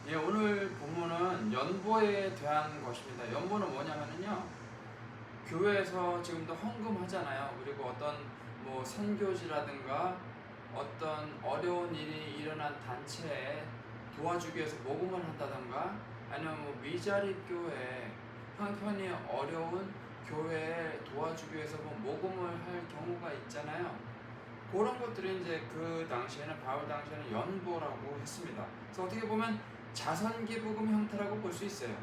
예, 오늘 본문은 연보에 대한 것입니다. 연보는 뭐냐면요, 교회에서 지금도 헌금하잖아요. 그리고 어떤 뭐 선교지라든가 어떤 어려운 일이 일어난 단체에 도와주기 위해서 모금을 한다든가, 아니면 뭐 미자립 교회, 형편이 어려운 교회에 도와주기 위해서 뭐 모금을 할 경우가 있잖아요. 그런 것들이 이제 그 당시에는, 바울 당시에는 연보라고 했습니다. 그래서 어떻게 보면 자선기부금 형태라고 볼 수 있어요.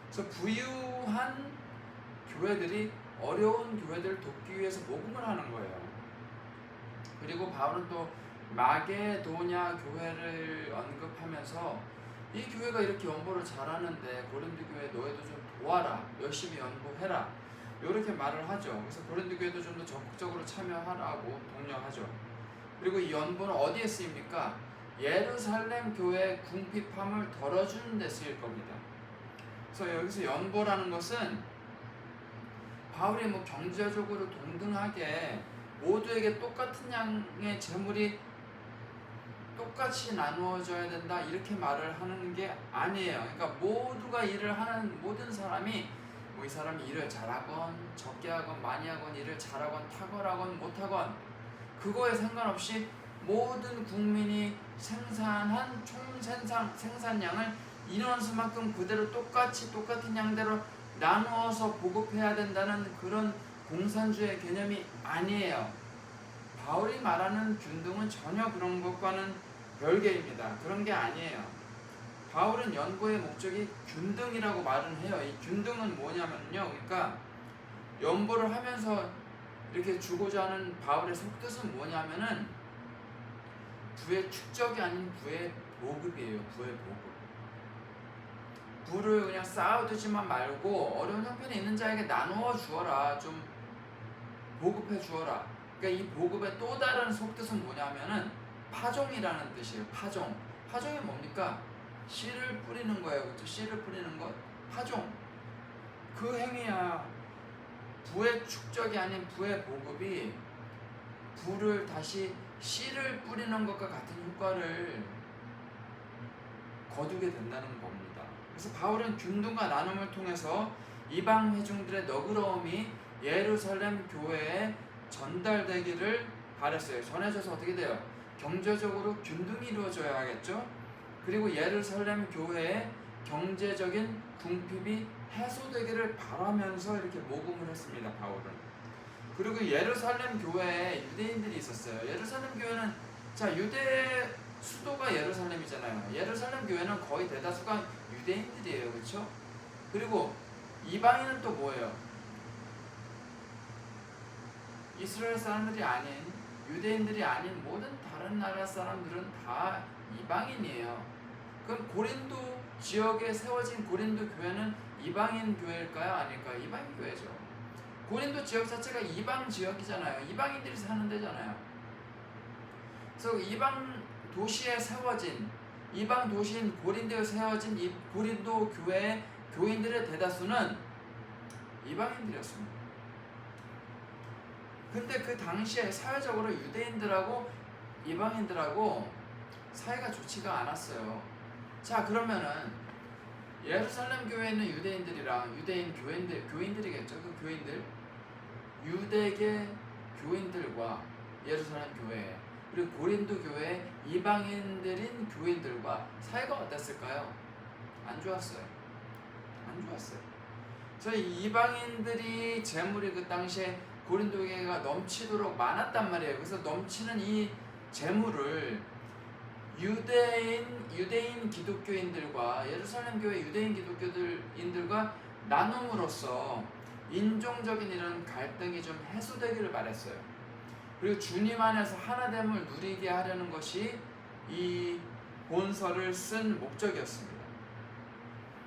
그래서 부유한 교회들이 어려운 교회들을 돕기 위해서 모금을 하는 거예요. 그리고 바울은 또 마게도냐 교회를 언급하면서 이 교회가 이렇게 연보를 잘하는데 고린도 교회 너희도 좀 도와라, 열심히 연보해라, 이렇게 말을 하죠. 그래서 고린도 교회도 좀 더 적극적으로 참여하라고 독려하죠. 그리고 이 연보는 어디에 쓰입니까? 예루살렘 교회 궁핍함을 덜어주는 데 쓰일 겁니다. 그래서 여기서 연보라는 것은 바울이 뭐 경제적으로 동등하게 모두에게 똑같은 양의 재물이 똑같이 나누어져야 된다, 이렇게 말을 하는 게 아니에요. 그러니까 모두가 일을 하는 모든 사람이 뭐 이 사람이 일을 잘하건 적게 하건 많이 하건, 일을 잘하건 탁월하건 못하건, 그거에 상관없이 모든 국민이 생산한 총 생산량을 인원수만큼 그대로 똑같은 양대로 나누어서 보급해야 된다는 그런 공산주의 개념이 아니에요. 바울이 말하는 균등은 전혀 그런 것과는 별개입니다. 그런 게 아니에요. 바울은 연보의 목적이 균등이라고 말은 해요. 이 균등은 뭐냐면요, 그러니까 연보를 하면서 이렇게 주고자 하는 바울의 속뜻은 뭐냐면은 부의 축적이 아닌 부의 보급이에요. 부의 보급. 부를 그냥 쌓아두지만 말고 어려운 형편에 있는 자에게 나누어 주어라, 좀 보급해 주어라. 그러니까 이 보급의 또 다른 속뜻은 뭐냐면은 파종이라는 뜻이에요. 파종. 파종이 뭡니까? 씨를 뿌리는 거예요. 그렇죠? 씨를 뿌리는 것. 파종. 그 행위야. 부의 축적이 아닌 부의 보급이 부를 다시 씨를 뿌리는 것과 같은 효과를 거두게 된다는 겁니다. 그래서 바울은 균등과 나눔을 통해서 이방 회중들의 너그러움이 예루살렘 교회에 전달되기를 바랬어요. 전해져서 어떻게 돼요? 경제적으로 균등이 이루어져야 하겠죠. 그리고 예루살렘 교회의 경제적인 궁핍이 해소되기를 바라면서 이렇게 모금을 했습니다. 바울은. 그리고 예루살렘 교회에 유대인들이 있었어요. 예루살렘 교회는, 자, 유대 수도가 예루살렘이잖아요. 예루살렘 교회는 거의 대다수가 유대인들이에요. 그렇죠? 그리고 이방인은 또 뭐예요? 이스라엘 사람들이 아닌, 유대인들이 아닌 모든 다른 나라 사람들은 다 이방인이에요. 그럼 고린도 지역에 세워진 고린도 교회는 이방인 교회일까요? 아닐까요? 이방인 교회죠. 고린도 지역 자체가 이방 지역이잖아요. 이방인들이 사는 데잖아요. 그래서 이방 도시에 세워진, 이방 도시인 고린도에 세워진 이 고린도 교회의 교인들의 대다수는 이방인들이었습니다. 근데 그 당시에 사회적으로 유대인들하고 이방인들하고 사이가 좋지가 않았어요. 자, 그러면은 예루살렘 교회에 있는 유대인들이랑 유대인 교인들이겠죠. 그 교인들, 유대계 교인들과 예루살렘 교회, 그리고 고린도 교회 이방인들인 교인들과 사이가 어땠을까요? 안 좋았어요. 안 좋았어요. 저희 이방인들이 재물이 그 당시에 고린도 교회가 넘치도록 많았단 말이에요. 그래서 넘치는 이 재물을 유대인 기독교인들과 예루살렘 교회 유대인 기독교인들과 나눔으로써 인종적인 이런 갈등이 좀 해소되기를 바랬어요. 그리고 주님 안에서 하나됨을 누리게 하려는 것이 이 본서를 쓴 목적이었습니다.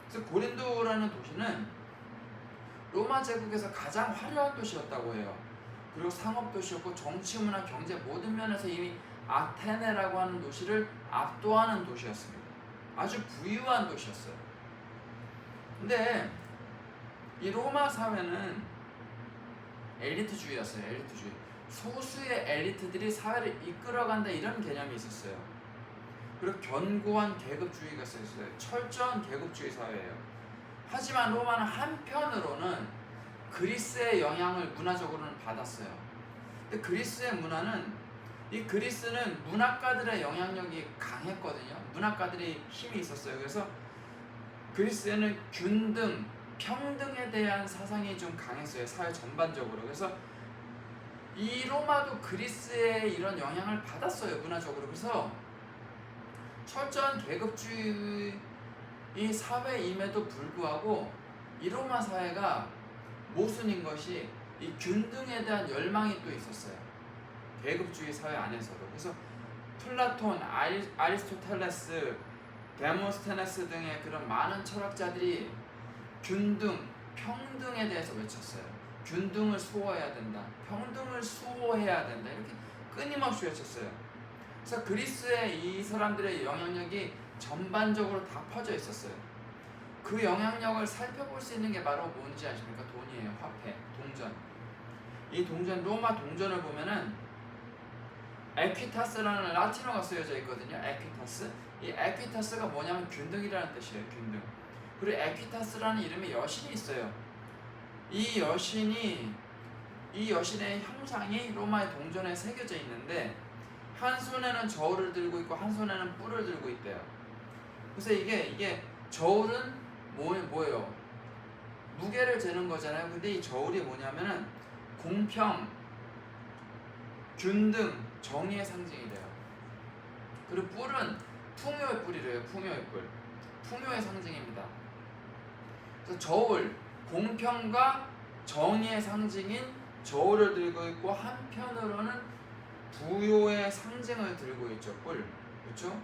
그래서 고린도라는 도시는 로마 제국에서 가장 화려한 도시였다고 해요. 그리고 상업 도시였고 정치, 문화, 경제 모든 면에서 이미 아테네라고 하는 도시를 압도하는 도시였습니다. 아주 부유한 도시였어요. 근데 이 로마 사회는 엘리트주의였어요. 엘리트주의. 소수의 엘리트들이 사회를 이끌어간다, 이런 개념이 있었어요. 그리고 견고한 계급주의가 있었어요. 철저한 계급주의 사회예요. 하지만 로마는 한편으로는 그리스의 영향을 문화적으로는 받았어요. 근데 그리스의 문화는, 이 그리스는 문학가들의 영향력이 강했거든요. 문학가들이 힘이 있었어요. 그래서 그리스에는 균등, 평등에 대한 사상이 좀 강했어요. 사회 전반적으로. 그래서 이 로마도 그리스의 이런 영향을 받았어요. 문화적으로. 그래서 철저한 계급주의 사회임에도 불구하고 이 로마 사회가 모순인 것이 이 균등에 대한 열망이 또 있었어요. 계급주의 사회 안에서도. 그래서 플라톤, 아리스토텔레스, 데모스테네스 등의 그런 많은 철학자들이 균등, 평등에 대해서 외쳤어요. 균등을 수호해야 된다. 평등을 수호해야 된다. 이렇게 끊임없이 외쳤어요. 그래서 그리스의 이 사람들의 영향력이 전반적으로 다 퍼져 있었어요. 그 영향력을 살펴볼 수 있는 게 바로 뭔지 아십니까? 돈이에요. 화폐, 동전. 이 동전, 로마 동전을 보면은 에퀴타스라는 라틴어가 쓰여져 있거든요. 에퀴타스. 이 에퀴타스가 뭐냐면 균등이라는 뜻이에요. 균등. 그리고 에퀴타스라는 이름의 여신이 있어요. 이 여신의 형상이 로마의 동전에 새겨져 있는데 한 손에는 저울을 들고 있고 한 손에는 뿔을 들고 있대요. 그래서 이게 저울은 뭐예요? 무게를 재는 거잖아요. 근데 이 저울이 뭐냐면은 공평, 균등, 정의의 상징이래요. 그리고 뿔은 풍요의 뿔이래요. 풍요의 뿔. 풍요의 상징입니다. 그래서 저울, 공평과 정의의 상징인 저울을 들고 있고 한편으로는 부요의 상징을 들고 있죠. 뿔. 그렇죠?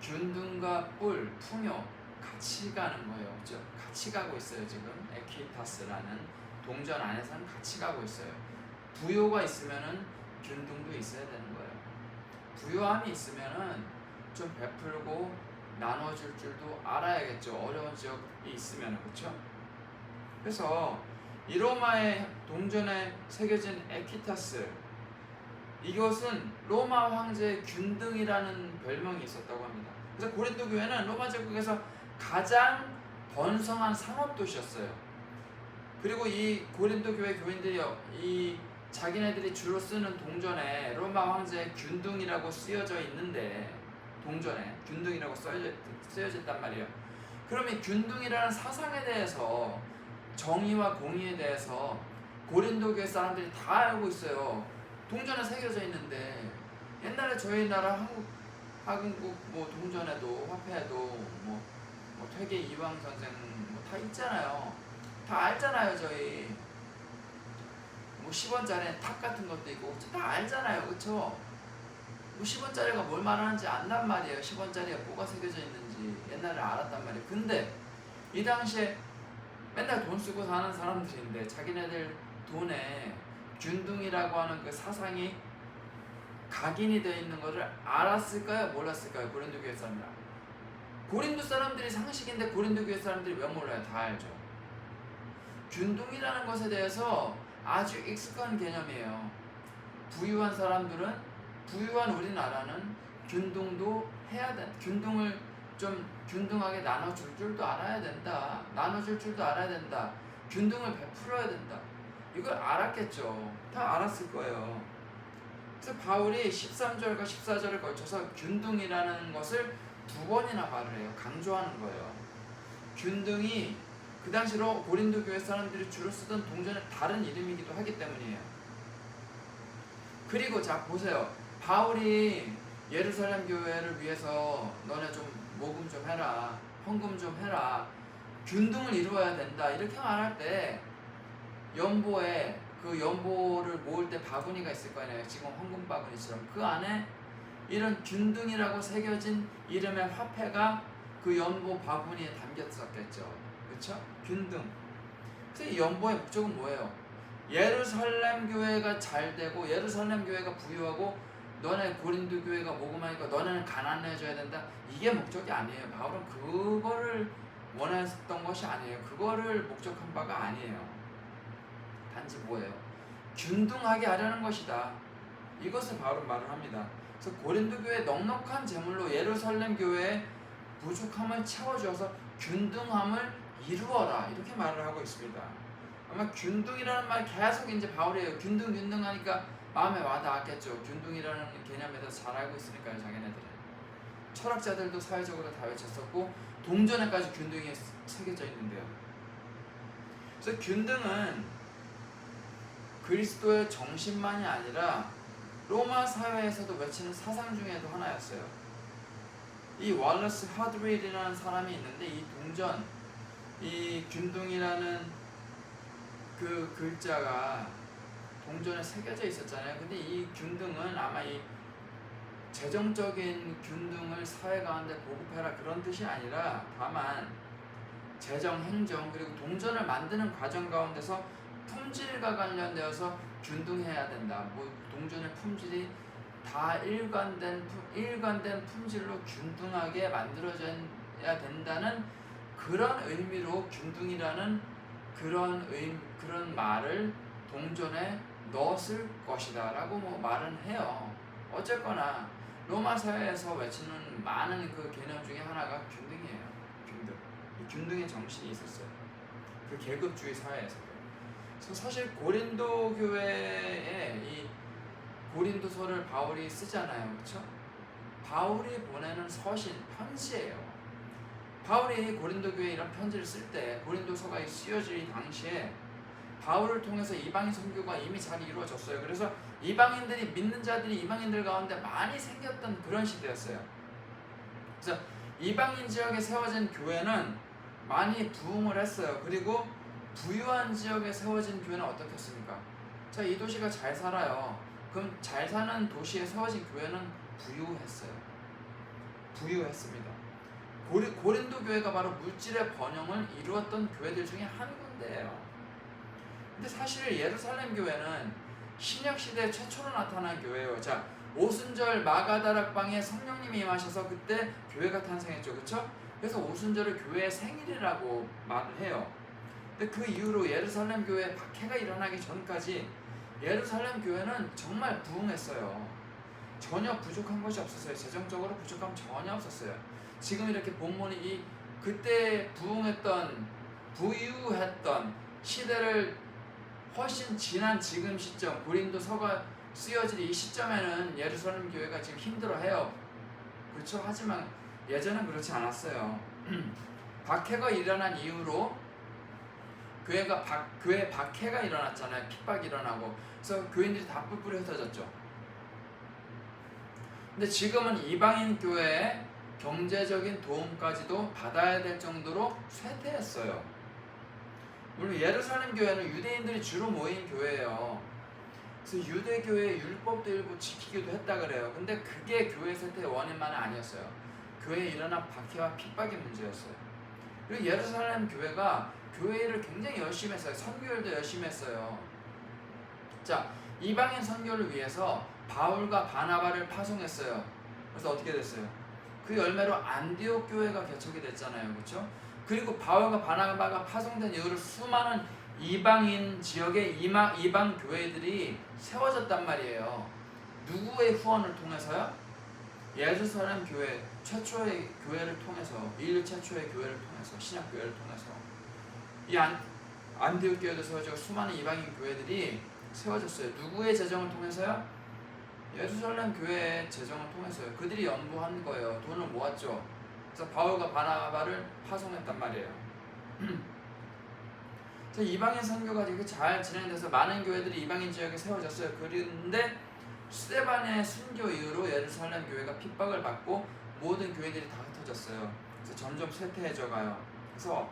균등과 뿔, 풍요 같이 가는 거예요. 그렇죠? 같이 가고 있어요. 지금 에퀴타스라는 동전 안에서는 같이 가고 있어요. 부요가 있으면은 균등도 있어야 되는 거예요. 부요함이 있으면은 좀 베풀고 나눠줄 줄도 알아야겠죠. 어려운 지역이 있으면. 그렇죠? 그래서 이 로마의 동전에 새겨진 에퀴타스, 이것은 로마 황제의 균등이라는 별명이 있었다고 합니다. 그래서 고린도 교회는 로마 제국에서 가장 번성한 상업 도시였어요. 그리고 이 고린도 교회 교인들이 이 자기네들이 주로 쓰는 동전에 로마 황제의 균등이라고 쓰여져 있는데, 동전에 균등이라고 쓰여져 있단 말이에요. 그러면 균등이라는 사상에 대해서, 정의와 공의에 대해서 고린도 교회 사람들이 다 알고 있어요. 동전에 새겨져 있는데, 옛날에 저희 나라 한국 뭐 동전에도 화폐에도 뭐 퇴계 이황 선생 뭐 다 있잖아요. 다 알잖아요. 저희 뭐 10원짜리 탑 같은 것도 있고 다 알잖아요. 그쵸? 뭐 10원짜리가 뭘 말하는지 안단 말이에요. 10원짜리가 뭐가 새겨져 있는지 옛날에 알았단 말이에요. 근데 이 당시에 맨날 돈 쓰고 사는 사람들인데 자기네들 돈에 균등이라고 하는 그 사상이 각인이 되어 있는 것을 알았을까요? 몰랐을까요? 고린도 교회 사람들. 고린도 사람들이 상식인데 고린도 교회 사람들이 왜 몰라요? 다 알죠. 균등이라는 것에 대해서 아주 익숙한 개념이에요. 부유한 사람들은, 부유한 우리나라는 균등도 해야 돼. 균등을 좀 균등하게 나눠줄 줄도 알아야 된다. 나눠줄 줄도 알아야 된다. 균등을 베풀어야 된다. 이걸 알았겠죠. 다 알았을 거예요. 그래서 바울이 13절과 14절을 거쳐서 균등이라는 것을 2번이나 말을 해요. 강조하는 거예요. 균등이 그 당시로 고린도 교회 사람들이 주로 쓰던 동전의 다른 이름이기도 하기 때문이에요. 그리고 자 보세요. 바울이 예루살렘 교회를 위해서 너네 좀 모금 좀 해라, 헌금 좀 해라, 균등을 이루어야 된다 이렇게 말할 때 연보에 그 연보를 모을 때 바구니가 있을 거 아니에요. 지금 헌금 바구니처럼 그 안에 이런 균등이라고 새겨진 이름의 화폐가 그 연보 바구니에 담겼었겠죠. 그렇죠? 균등. 그래서 이 연보의 목적은 뭐예요? 예루살렘 교회가 잘 되고 예루살렘 교회가 부유하고 너네 고린도 교회가 모금하니까 너네는 가난해져야 된다. 이게 목적이 아니에요. 바울은 그거를 원했던 것이 아니에요. 그거를 목적한 바가 아니에요. 단지 뭐예요? 균등하게 하려는 것이다. 이것을 바울은 말을 합니다. 그래서 고린도 교회 넉넉한 재물로 예루살렘 교회의 부족함을 채워주어서 균등함을 이루어라 이렇게 말을 하고 있습니다. 아마 균등이라는 말 계속 이제 바울이에요. 균등 하니까 마음에 와닿았겠죠. 균등이라는 개념에 대해서 잘 알고 있으니까요, 자기네들은. 철학자들도 사회적으로 다 외쳤었고 동전에까지 균등이 새겨져 있는데요. 그래서 균등은 그리스도의 정신만이 아니라 로마 사회에서도 외치는 사상 중에도 하나였어요. 이 월러스 하드윌이라는 사람이 있는데 이 동전, 이 균등이라는 그 글자가 동전에 새겨져 있었잖아요. 근데 이 균등은 아마 이 재정적인 균등을 사회 가운데 보급해라 그런 뜻이 아니라 다만 재정, 행정 그리고 동전을 만드는 과정 가운데서 품질과 관련되어서 균등해야 된다. 뭐 동전의 품질이 다 일관된 품질로 균등하게 만들어져야 된다는 그런 의미로 균등이라는 그런 말을 동전에 넣었을 것이다 라고 뭐 말은 해요. 어쨌거나 로마 사회에서 외치는 많은 그 개념 중에 하나가 균등이에요. 균등. 이 균등의 정신이 있었어요. 그 계급주의 사회에서. 그래서 사실 고린도 교회에 이 고린도서를 바울이 쓰잖아요. 그렇죠? 바울이 보내는 서신, 편지예요. 바울이 고린도 교회에 이런 편지를 쓸 때 고린도서가 쓰여질 당시에 바울을 통해서 이방인 선교가 이미 잘 이루어졌어요. 그래서 이방인들이 믿는 자들이 이방인들 가운데 많이 생겼던 그런 시대였어요. 그래서 이방인 지역에 세워진 교회는 많이 부흥을 했어요. 그리고 부유한 지역에 세워진 교회는 어떻겠습니까? 자, 이 도시가 잘 살아요. 그럼 잘 사는 도시에 세워진 교회는 부유했습니다. 고린도 교회가 바로 물질의 번영을 이루었던 교회들 중에 한 군데예요. 근데 사실 예루살렘 교회는 신약 시대 최초로 나타난 교회예요. 자, 오순절 마가다락방에 성령님이 임하셔서 그때 교회가 탄생했죠. 그렇죠? 그래서 오순절을 교회의 생일이라고 말을 해요. 근데 그 이후로 예루살렘 교회에 박해가 일어나기 전까지 예루살렘 교회는 정말 부흥했어요. 전혀 부족한 것이 없었어요. 재정적으로 부족함 전혀 없었어요. 지금 이렇게 본문이 그때 부유했던 시대를 훨씬 지난 지금 시점, 고린도서가 쓰여질 이 시점에는 예루살렘 교회가 지금 힘들어해요. 그렇죠? 하지만 예전은 그렇지 않았어요. 박해가 일어난 이후로 교회에 박해가 일어났잖아요. 핍박이 일어나고. 그래서 교인들이 다 뿔뿔이 흩어졌죠. 근데 지금은 이방인 교회에 경제적인 도움까지도 받아야 될 정도로 쇠퇴했어요. 물론 예루살렘 교회는 유대인들이 주로 모인 교회예요. 그래서 유대교회의 율법도 일부 지키기도 했다 그래요. 근데 그게 교회 쇠퇴의 원인만은 아니었어요. 교회에 일어난 박해와 핍박의 문제였어요. 그리고 예루살렘 교회가 교회 일을 굉장히 열심히 했어요. 선교일도 열심히 했어요. 자, 이방인 선교를 위해서 바울과 바나바를 파송했어요. 그래서 어떻게 됐어요? 그 열매로 안디옥 교회가 개척이 됐잖아요. 그렇죠? 그리고 바울과 바나바가 파송된 이후로 수많은 이방인 지역의 이방 교회들이 세워졌단 말이에요. 누구의 후원을 통해서요? 예루살렘 교회 최초의 교회를 통해서, 인류 최초의 교회를 통해서, 신약 교회를 통해서 이 안디옥 교회도 세워지고 수많은 이방인 교회들이 세워졌어요. 누구의 재정을 통해서요? 예루살렘 교회의 재정을 통해서요. 그들이 연구한 거예요. 돈을 모았죠. 그래서 바울과 바나바를 파송했단 말이에요. 그래서 이방인 선교가 이렇게 잘 진행돼서 많은 교회들이 이방인 지역에 세워졌어요. 그런데 스데반의 순교 이후로 예루살렘 교회가 핍박을 받고 모든 교회들이 다 흩어졌어요. 그래서 점점 쇠퇴해져 가요. 그래서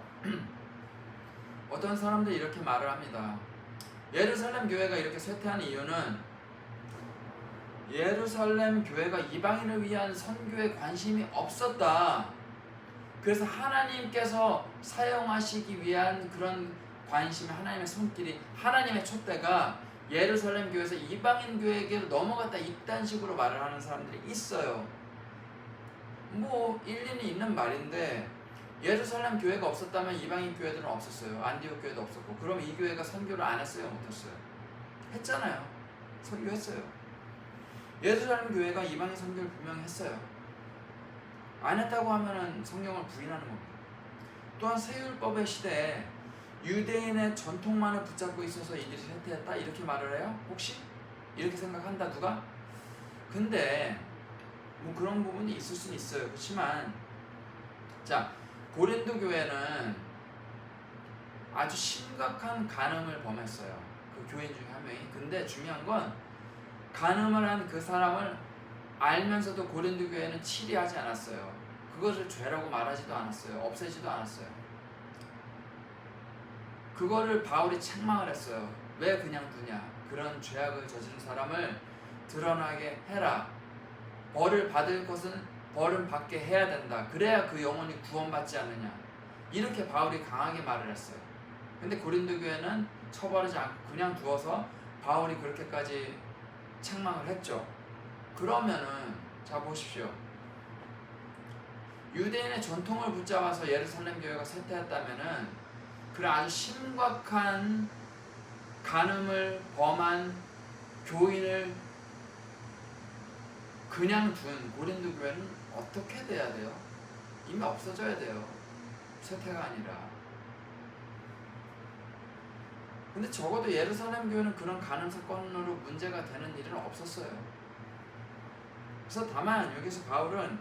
어떤 사람들이 이렇게 말을 합니다. 예루살렘 교회가 이렇게 쇠퇴한 이유는 예루살렘 교회가 이방인을 위한 선교에 관심이 없었다. 그래서 하나님께서 사용하시기 위한 그런 관심, 하나님의 손길이, 하나님의 촛대가 예루살렘 교회에서 이방인 교회에게로 넘어갔다, 이딴 식으로 말을 하는 사람들이 있어요. 뭐 일리는 있는 말인데 예루살렘 교회가 없었다면 이방인 교회들은 없었어요. 안디옥 교회도 없었고. 그럼 이 교회가 선교를 안 했어요? 못했어요? 했잖아요. 선교했어요. 예루살렘 교회가 이방인 선교를 분명히 했어요. 안 했다고 하면은 성경을 부인하는 겁니다. 또한 새율법의 시대에 유대인의 전통만을 붙잡고 있어서 이들이 쇠퇴했다 이렇게 말을 해요? 혹시? 이렇게 생각한다 누가? 근데 뭐 그런 부분이 있을 수는 있어요. 그렇지만 자, 고린도 교회는 아주 심각한 간음을 범했어요. 그 교인 중에 한 명이. 근데 중요한 건 간음을 한 그 사람을 알면서도 고린도 교회는 치리하지 않았어요. 그것을 죄라고 말하지도 않았어요. 없애지도 않았어요. 그거를 바울이 책망을 했어요. 왜 그냥 두냐? 그런 죄악을 저지른 사람을 드러나게 해라. 벌을 받을 것은 벌은 받게 해야 된다. 그래야 그 영혼이 구원받지 않느냐. 이렇게 바울이 강하게 말을 했어요. 근데 고린도 교회는 처벌하지 않고 그냥 두어서 바울이 그렇게까지 책망을 했죠. 그러면은 자 보십시오. 유대인의 전통을 붙잡아서 예루살렘 교회가 쇠퇴했다면은 그런 아주 심각한 간음을 범한 교인을 그냥 둔 고린도 교회는 어떻게 돼야 돼요? 이미 없어져야 돼요. 쇠퇴가 아니라. 근데 적어도 예루살렘 교회는 그런 간음 사건으로 문제가 되는 일은 없었어요. 그래서 다만 여기서 바울은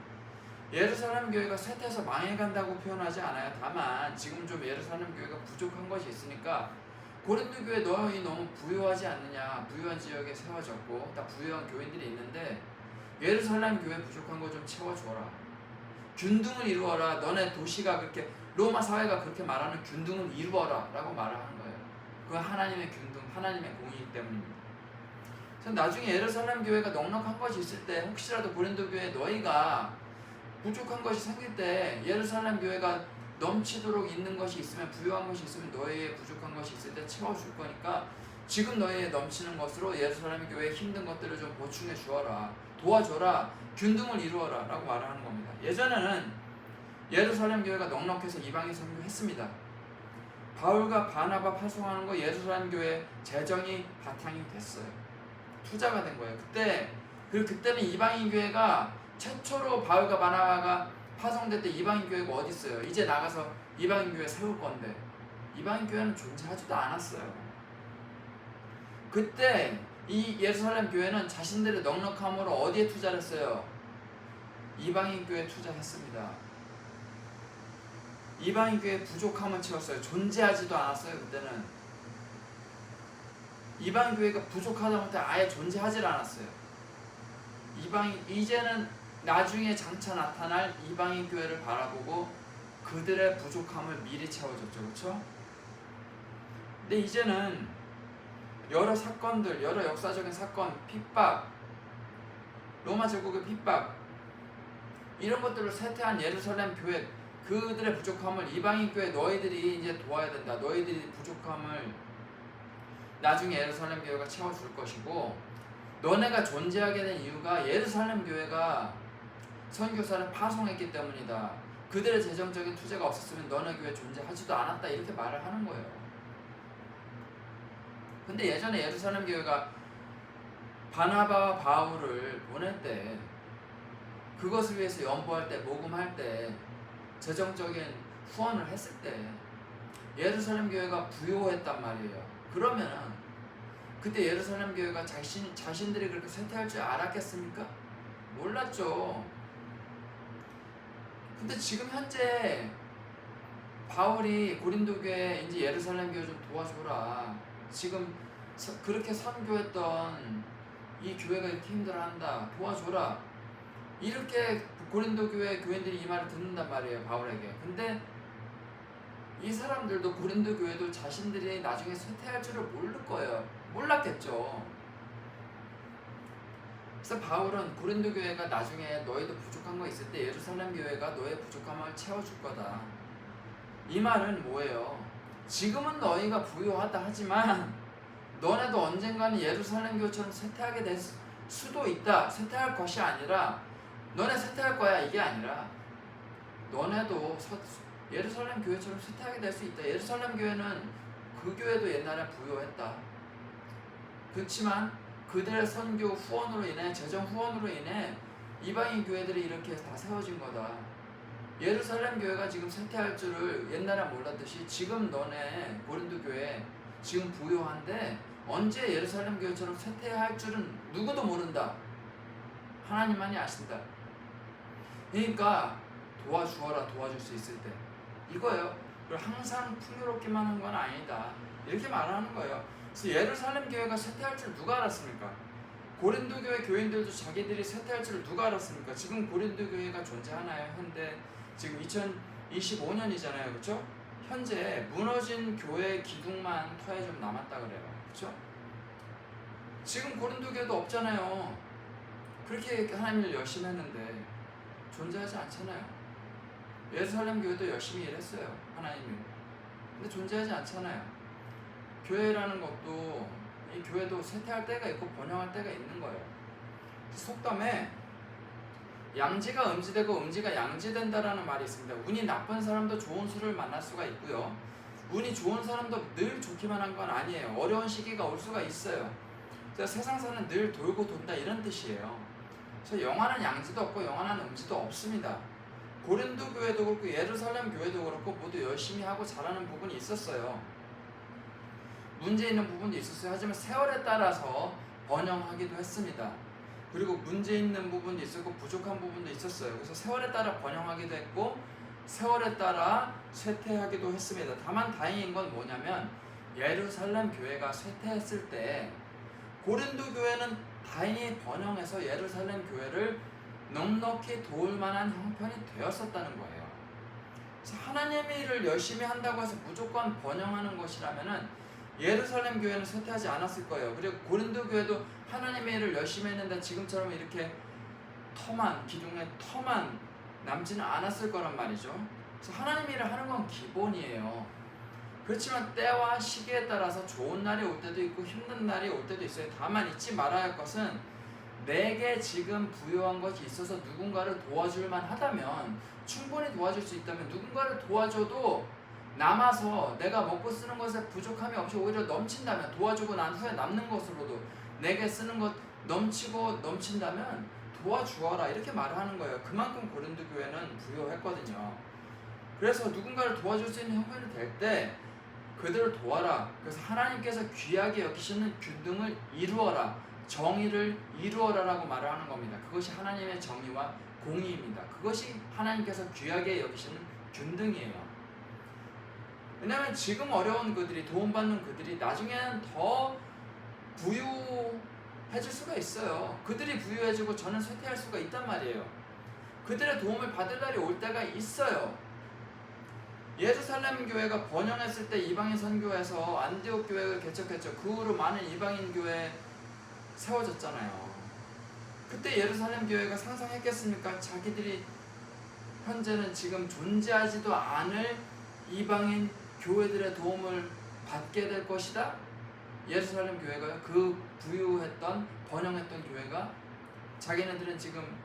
예루살렘 교회가 쇠퇴해서 망해간다고 표현하지 않아요. 다만 지금 좀 예루살렘 교회가 부족한 것이 있으니까 고린도 교회 너희 너무 부유하지 않느냐. 부유한 지역에 세워졌고 다 부유한 교인들이 있는데 예루살렘 교회 부족한 거 좀 채워줘라. 균등을 이루어라. 너네 도시가 그렇게 로마 사회가 그렇게 말하는 균등을 이루어라 라고 말하는 거예요. 그건 하나님의 균등, 하나님의 공의이기 때문입니다. 그래서 나중에 예루살렘 교회가 넉넉한 것이 있을 때 혹시라도 고린도 교회 너희가 부족한 것이 생길 때 예루살렘 교회가 넘치도록 있는 것이 있으면 부유한 것이 있으면 너희의 부족한 것이 있을 때 채워줄 거니까 지금 너희의 넘치는 것으로 예루살렘 교회의 힘든 것들을 좀 보충해 주어라. 도와줘라. 균등을 이루어라 라고 말하는 겁니다. 예전에는 예루살렘 교회가 넉넉해서 이방인 선교했습니다. 바울과 바나바 파송하는 거 예루살렘 교회 재정이 바탕이 됐어요. 투자가 된 거예요. 그때는 이방인 교회가 최초로 바울과 바나바가 파송될 때 이방인 교회가 어디 있어요? 이제 나가서 이방인 교회 세울 건데 이방인 교회는 존재하지도 않았어요. 그때 이 예루살렘 교회는 자신들의 넉넉함으로 어디에 투자를 했어요? 이방인 교회에 투자했습니다. 이방인 교회의 부족함을 채웠어요. 존재하지도 않았어요. 그때는 이방인 교회가 부족하다고 할 때 아예 존재하지 않았어요. 이제는 나중에 장차 나타날 이방인 교회를 바라보고 그들의 부족함을 미리 채워줬죠. 그렇죠? 근데 이제는 여러 사건들, 여러 역사적인 사건, 핍박, 로마 제국의 핍박 이런 것들을 쇠퇴한 예루살렘 교회 그들의 부족함을 이방인 교회 너희들이 이제 도와야 된다. 너희들이 부족함을 나중에 예루살렘 교회가 채워줄 것이고 너네가 존재하게 된 이유가 예루살렘 교회가 선교사를 파송했기 때문이다. 그들의 재정적인 투자가 없었으면 너네 교회 존재하지도 않았다. 이렇게 말을 하는 거예요. 근데 예전에 예루살렘 교회가 바나바와 바울을 보낼 때 그것을 위해서 연보할 때 모금할 때 재정적인 후원을 했을 때 예루살렘 교회가 부요했단 말이에요. 그러면은 그때 예루살렘 교회가 자신들이 그렇게 쇠퇴할 줄 알았겠습니까? 몰랐죠. 근데 지금 현재 바울이 고린도 교회 이제 예루살렘 교회 좀 도와줘라. 지금 그렇게 선교했던 이 교회가 이렇게 힘들어한다. 도와줘라. 이렇게 고린도 교회 교인들이 이 말을 듣는단 말이에요. 바울에게. 근데 이 사람들도 고린도 교회도 자신들이 나중에 쇠퇴할 줄을 모를 거예요. 몰랐겠죠. 그래서 바울은 고린도 교회가 나중에 너희도 부족한 거 있을 때 예루살렘 교회가 너의 부족함을 채워줄 거다. 이 말은 뭐예요? 지금은 너희가 부유하다 하지만 너네도 언젠가는 예루살렘 교회처럼 쇠퇴하게 될 수도 있다. 쇠퇴할 것이 아니라 너네 쇠퇴할 거야 이게 아니라 너네도 예루살렘 교회처럼 쇠퇴하게 될 수 있다. 예루살렘 교회는 그 교회도 옛날에 부유했다. 그렇지만 그들의 선교 후원으로 인해, 재정 후원으로 인해 이방인 교회들이 이렇게 다 세워진 거다. 예루살렘 교회가 지금 쇠퇴할 줄을 옛날에 몰랐듯이 지금 너네 고린도 교회 지금 부요한데 언제 예루살렘 교회처럼 쇠퇴할 줄은 누구도 모른다. 하나님만이 아신다. 그러니까 도와주어라, 도와줄 수 있을 때. 이거예요. 그리고 항상 풍요롭기만 한 건 아니다. 이렇게 말하는 거예요. 그래서 예루살렘 교회가 쇠퇴할 줄 누가 알았습니까? 고린도 교회 교인들도 자기들이 쇠퇴할 줄 누가 알았습니까? 지금 고린도 교회가 존재하나요? 현대 지금 2025년이잖아요, 그렇죠? 현재 무너진 교회 기둥만 터에 좀 남았다 그래요, 그렇죠? 지금 고린도 교회도 없잖아요. 그렇게 하나님 일 열심히 했는데 존재하지 않잖아요. 예루살렘 교회도 열심히 일했어요, 하나님이. 근데 존재하지 않잖아요. 교회라는 것도, 이 교회도 쇠퇴할 때가 있고 번영할 때가 있는 거예요. 속담에 양지가 음지되고 음지가 양지된다라는 말이 있습니다. 운이 나쁜 사람도 좋은 수를 만날 수가 있고요. 운이 좋은 사람도 늘 좋기만 한 건 아니에요. 어려운 시기가 올 수가 있어요. 그래서 세상사는 늘 돌고 돈다 이런 뜻이에요. 그래서 영원한 양지도 없고 영원한 음지도 없습니다. 고린도 교회도 그렇고 예루살렘 교회도 그렇고 모두 열심히 하고 잘하는 부분이 있었어요. 문제 있는 부분도 있었어요. 하지만 세월에 따라서 번영하기도 했습니다. 그리고 문제 있는 부분도 있었고 부족한 부분도 있었어요. 그래서 세월에 따라 번영하기도 했고 세월에 따라 쇠퇴하기도 했습니다. 다만 다행인 건 뭐냐면 예루살렘 교회가 쇠퇴했을 때 고린도 교회는 다행히 번영해서 예루살렘 교회를 넉넉히 도울 만한 형편이 되었었다는 거예요. 그래서 하나님의 일을 열심히 한다고 해서 무조건 번영하는 것이라면은 예루살렘 교회는 쇠퇴하지 않았을 거예요. 그리고 고린도 교회도 하나님의 일을 열심히 했는데 지금처럼 이렇게 기둥에 터만 남지는 않았을 거란 말이죠. 그래서 하나님의 일을 하는 건 기본이에요. 그렇지만 때와 시기에 따라서 좋은 날이 올 때도 있고 힘든 날이 올 때도 있어요. 다만 잊지 말아야 할 것은 내게 지금 부요한 것이 있어서 누군가를 도와줄 만하다면, 충분히 도와줄 수 있다면 누군가를 도와줘도 남아서 내가 먹고 쓰는 것에 부족함이 없이 오히려 넘친다면, 도와주고 난 후에 남는 것으로도 내게 쓰는 것 넘치고 넘친다면 도와주어라, 이렇게 말하는 거예요. 그만큼 고린도 교회는 부요했거든요. 그래서 누군가를 도와줄 수 있는 형편이 될 때 그들을 도와라. 그래서 하나님께서 귀하게 여기시는 균등을 이루어라, 정의를 이루어라 라고 말을 하는 겁니다. 그것이 하나님의 정의와 공의입니다. 그것이 하나님께서 귀하게 여기시는 균등이에요. 왜냐하면 지금 어려운 그들이, 도움받는 그들이 나중에는 더 부유해질 수가 있어요. 그들이 부유해지고 저는 쇠퇴할 수가 있단 말이에요. 그들의 도움을 받을 날이 올 때가 있어요. 예루살렘 교회가 번영했을 때 이방인 선교에서 안디옥 교회를 개척했죠. 그 후로 많은 이방인 교회 세워졌잖아요. 그때 예루살렘 교회가 상상했겠습니까? 자기들이 현재는 지금 존재하지도 않을 이방인 교회들의 도움을 받게 될 것이다? 예루살렘 교회가, 그 부유했던 번영했던 교회가, 자기네들은 지금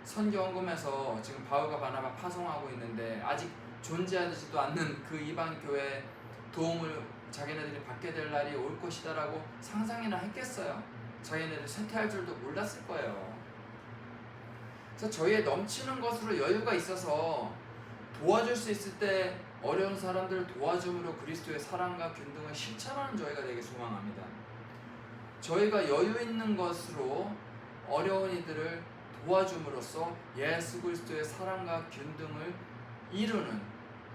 선교헌금에서 지금 바울과 바나바 파송하고 있는데 아직 존재하지도 않는 그 이방 교회 도움을 자기네들이 받게 될 날이 올 것이다 라고 상상이나 했겠어요? 자기네들이 쇠퇴할 줄도 몰랐을 거예요. 그래서 저희의 넘치는 것으로 여유가 있어서 도와줄 수 있을 때 어려운 사람들을 도와줌으로 그리스도의 사랑과 균등을 실천하는 저희가 되게 소망합니다. 저희가 여유 있는 것으로 어려운 이들을 도와줌으로써 예수 그리스도의 사랑과 균등을 이루는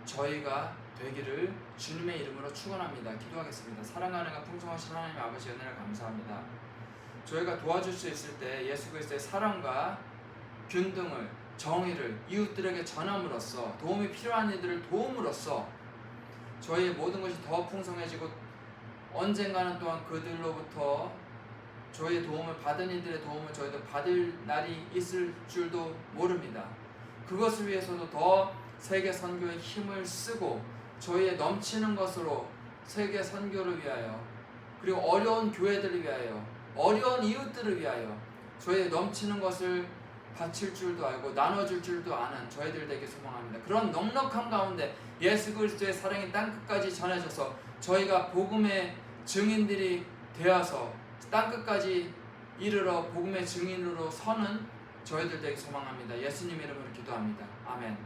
저희가 되기를 주님의 이름으로 축원합니다. 기도하겠습니다. 사랑하는 풍성하신 하나님 아버지, 은혜를 감사합니다. 저희가 도와줄 수 있을 때 예수 그리스도의 사랑과 균등을, 정의를 이웃들에게 전함으로써, 도움이 필요한 이들을 도움으로써 저희의 모든 것이 더 풍성해지고 언젠가는 또한 그들로부터 저희의 도움을 받은 이들의 도움을 저희도 받을 날이 있을 줄도 모릅니다. 그것을 위해서도 더 세계 선교에 힘을 쓰고 저희의 넘치는 것으로 세계 선교를 위하여, 그리고 어려운 교회들을 위하여, 어려운 이웃들을 위하여 저희의 넘치는 것을 바칠 줄도 알고 나눠줄 줄도 아는 저희들 되게 소망합니다. 그런 넉넉한 가운데 예수 그리스도의 사랑이 땅끝까지 전해져서 저희가 복음의 증인들이 되어서 땅끝까지 이르러 복음의 증인으로 서는 저희들 되기 소망합니다. 예수님 이름으로 기도합니다. 아멘.